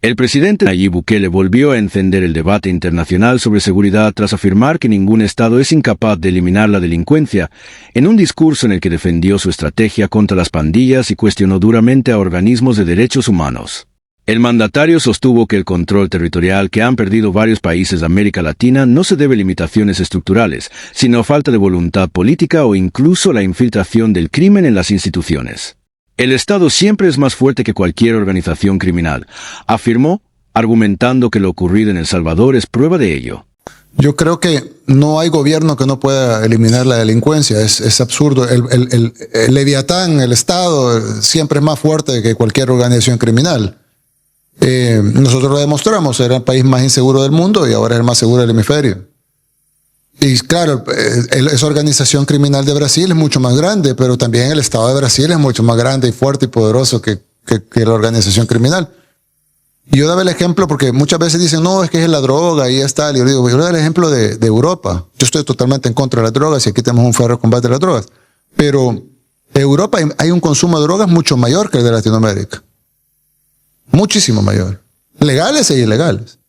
El presidente Nayib Bukele volvió a encender el debate internacional sobre seguridad tras afirmar que ningún Estado es incapaz de eliminar la delincuencia, en un discurso en el que defendió su estrategia contra las pandillas y cuestionó duramente a organismos de derechos humanos. El mandatario sostuvo que el control territorial que han perdido varios países de América Latina no se debe a limitaciones estructurales, sino a falta de voluntad política o incluso la infiltración del crimen en las instituciones. El Estado siempre es más fuerte que cualquier organización criminal, afirmó, argumentando que lo ocurrido en El Salvador es prueba de ello. Yo creo que no hay gobierno que no pueda eliminar la delincuencia. Es absurdo. El Leviatán, el Estado, siempre es más fuerte que cualquier organización criminal. Nosotros lo demostramos. Era el país más inseguro del mundo y ahora es el más seguro del hemisferio. Y claro, esa organización criminal de Brasil es mucho más grande, pero también el Estado de Brasil es mucho más grande y fuerte y poderoso que la organización criminal. Y yo daba el ejemplo porque muchas veces dicen, no, es que es la droga y ya está. Y yo digo, yo doy el ejemplo de Europa. Yo estoy totalmente en contra de las drogas y aquí tenemos un férreo combate a las drogas. Pero en Europa hay un consumo de drogas mucho mayor que el de Latinoamérica. Muchísimo mayor. Legales e ilegales.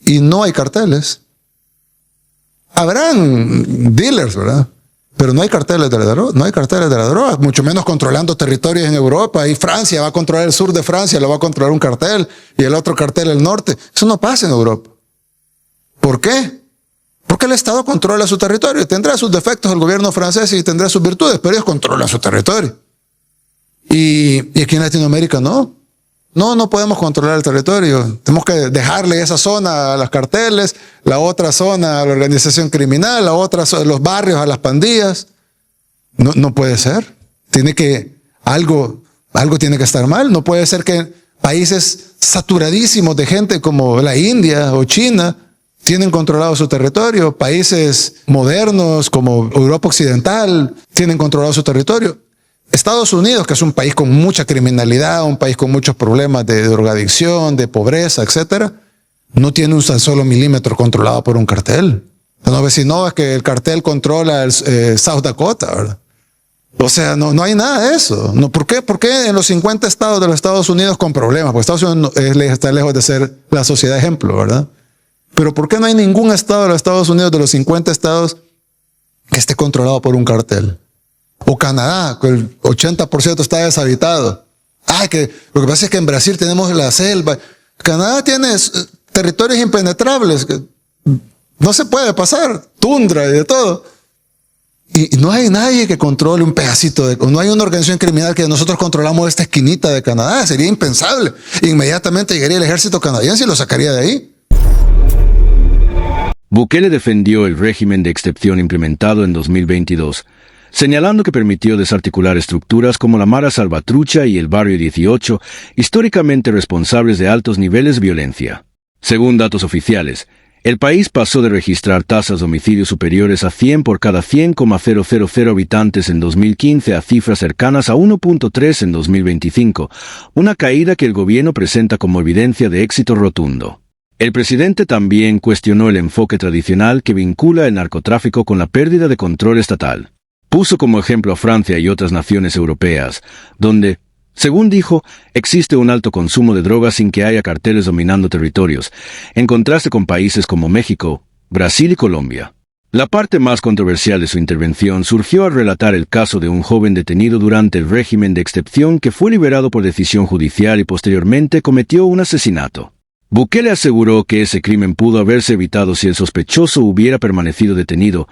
Y no hay carteles. Habrán dealers, ¿verdad? Pero no hay carteles de la droga, no hay carteles de la droga, mucho menos controlando territorios en Europa. Y Francia va a controlar el sur de Francia, lo va a controlar un cartel, y el otro cartel el norte. Eso no pasa en Europa. ¿Por qué? Porque el Estado controla su territorio. Tendrá sus defectos el gobierno francés y tendrá sus virtudes, pero ellos controlan su territorio. Y aquí en Latinoamérica no. No podemos controlar el territorio. Tenemos que dejarle esa zona a los carteles, la otra zona a la organización criminal, la otra los barrios a las pandillas. No puede ser. Algo tiene que estar mal. No puede ser que países saturadísimos de gente como la India o China tienen controlado su territorio. Países modernos como Europa Occidental tienen controlado su territorio. Estados Unidos, que es un país con mucha criminalidad, un país con muchos problemas de drogadicción, de pobreza, etcétera, no tiene un solo milímetro controlado por un cartel. No ves si no, es que el cartel controla el South Dakota, ¿verdad? O sea, no hay nada de eso. No, ¿por qué? ¿Por qué en los 50 estados de los Estados Unidos con problemas? Porque Estados Unidos está lejos de ser la sociedad ejemplo, ¿verdad? Pero ¿por qué no hay ningún estado de los Estados Unidos, de los 50 estados, que esté controlado por un cartel? O Canadá, que el 80% está deshabitado. Lo que pasa es que en Brasil tenemos la selva. Canadá tiene territorios impenetrables que no se puede pasar, tundra y de todo. Y no hay nadie que controle un pedacito no hay una organización criminal que nosotros controlamos esta esquinita de Canadá. Sería impensable. Inmediatamente llegaría el ejército canadiense y lo sacaría de ahí. Bukele defendió el régimen de excepción implementado en 2022, señalando que permitió desarticular estructuras como la Mara Salvatrucha y el Barrio 18, históricamente responsables de altos niveles de violencia. Según datos oficiales, el país pasó de registrar tasas de homicidios superiores a 100 por cada 100,000 habitantes en 2015 a cifras cercanas a 1.3 en 2025, una caída que el gobierno presenta como evidencia de éxito rotundo. El presidente también cuestionó el enfoque tradicional que vincula el narcotráfico con la pérdida de control estatal. Puso como ejemplo a Francia y otras naciones europeas, donde, según dijo, existe un alto consumo de drogas sin que haya carteles dominando territorios, en contraste con países como México, Brasil y Colombia. La parte más controversial de su intervención surgió al relatar el caso de un joven detenido durante el régimen de excepción que fue liberado por decisión judicial y posteriormente cometió un asesinato. Bukele aseguró que ese crimen pudo haberse evitado si el sospechoso hubiera permanecido detenido,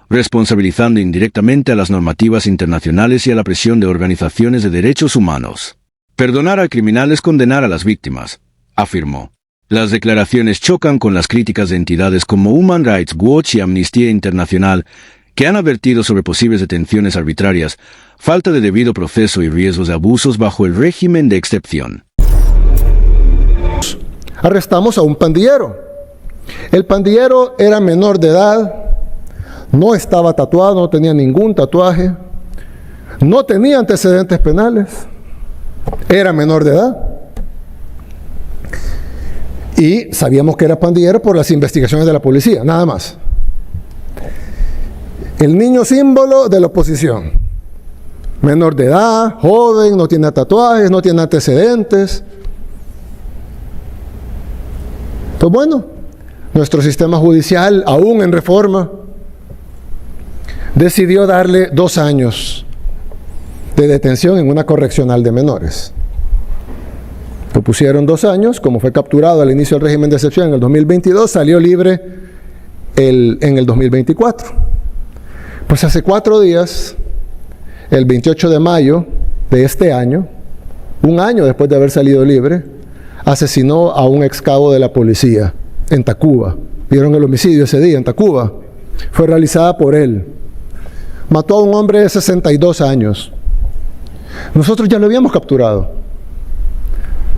responsabilizando indirectamente a las normativas internacionales y a la presión de organizaciones de derechos humanos. Perdonar al criminal es condenar a las víctimas, afirmó. Las declaraciones chocan con las críticas de entidades como Human Rights Watch y Amnistía Internacional, que han advertido sobre posibles detenciones arbitrarias, falta de debido proceso y riesgos de abusos bajo el régimen de excepción. Arrestamos a un pandillero. El pandillero era menor de edad, no estaba tatuado, no tenía ningún tatuaje, no tenía antecedentes penales, era menor de edad. Y sabíamos que era pandillero por las investigaciones de la policía, nada más. El niño símbolo de la oposición. Menor de edad, joven, no tiene tatuajes, no tiene antecedentes. Pues bueno, nuestro sistema judicial, aún en reforma, decidió darle 2 años de detención en una correccional de menores. Le pusieron 2 años, como fue capturado al inicio del régimen de excepción en el 2022, salió libre en el 2024. Pues hace 4 días, el 28 de mayo de este año, un año después de haber salido libre, asesinó a un ex cabo de la policía en Tacuba. Vieron el homicidio ese día en Tacuba. Fue realizada por él. Mató a un hombre de 62 años. Nosotros ya lo habíamos capturado.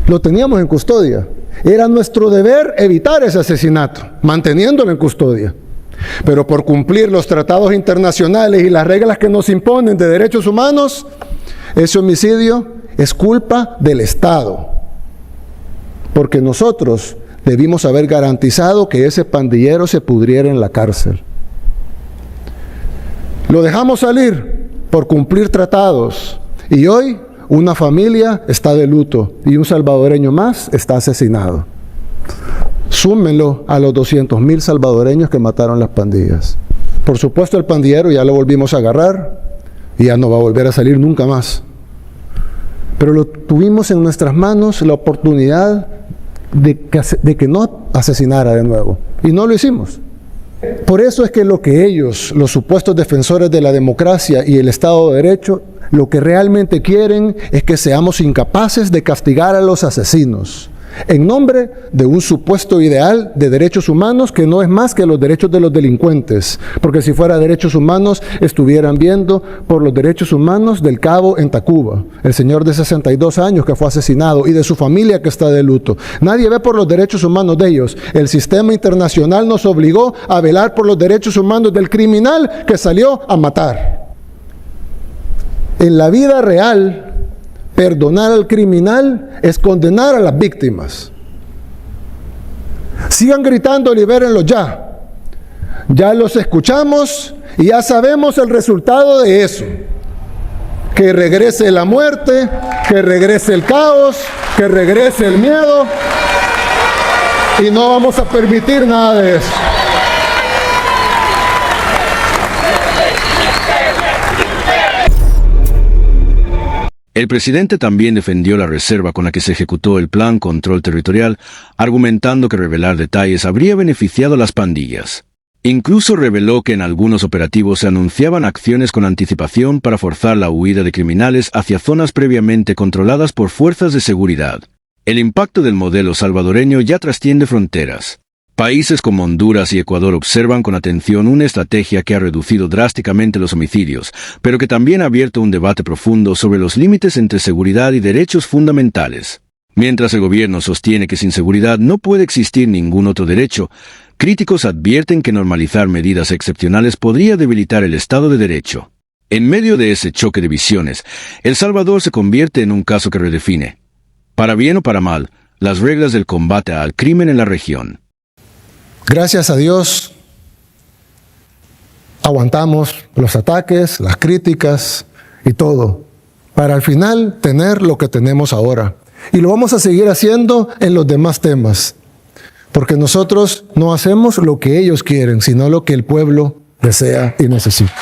Lo teníamos en custodia. Era nuestro deber evitar ese asesinato, manteniéndolo en custodia. Pero por cumplir los tratados internacionales y las reglas que nos imponen de derechos humanos, ese homicidio es culpa del Estado. Porque nosotros debimos haber garantizado que ese pandillero se pudriera en la cárcel. Lo dejamos salir por cumplir tratados y hoy una familia está de luto y un salvadoreño más está asesinado. Súmenlo a los 200,000 salvadoreños que mataron las pandillas. Por supuesto, el pandillero ya lo volvimos a agarrar y ya no va a volver a salir nunca más. Pero lo tuvimos en nuestras manos la oportunidad de que no asesinara de nuevo. Y no lo hicimos. Por eso es que lo que ellos, los supuestos defensores de la democracia y el Estado de Derecho, lo que realmente quieren es que seamos incapaces de castigar a los asesinos, en nombre de un supuesto ideal de derechos humanos que no es más que los derechos de los delincuentes, porque si fuera derechos humanos estuvieran viendo por los derechos humanos del cabo en Tacuba, el señor de 62 años que fue asesinado y de su familia que está de luto. Nadie ve por los derechos humanos de ellos. El sistema internacional nos obligó a velar por los derechos humanos del criminal que salió a matar. En la vida real, perdonar al criminal es condenar a las víctimas. Sigan gritando, libérenlos ya. Ya los escuchamos y ya sabemos el resultado de eso. Que regrese la muerte, que regrese el caos, que regrese el miedo. Y no vamos a permitir nada de eso. El presidente también defendió la reserva con la que se ejecutó el Plan Control Territorial, argumentando que revelar detalles habría beneficiado a las pandillas. Incluso reveló que en algunos operativos se anunciaban acciones con anticipación para forzar la huida de criminales hacia zonas previamente controladas por fuerzas de seguridad. El impacto del modelo salvadoreño ya trasciende fronteras. Países como Honduras y Ecuador observan con atención una estrategia que ha reducido drásticamente los homicidios, pero que también ha abierto un debate profundo sobre los límites entre seguridad y derechos fundamentales. Mientras el gobierno sostiene que sin seguridad no puede existir ningún otro derecho, críticos advierten que normalizar medidas excepcionales podría debilitar el Estado de Derecho. En medio de ese choque de visiones, El Salvador se convierte en un caso que redefine, para bien o para mal, las reglas del combate al crimen en la región. Gracias a Dios, aguantamos los ataques, las críticas y todo, para al final tener lo que tenemos ahora. Y lo vamos a seguir haciendo en los demás temas, porque nosotros no hacemos lo que ellos quieren, sino lo que el pueblo desea y necesita.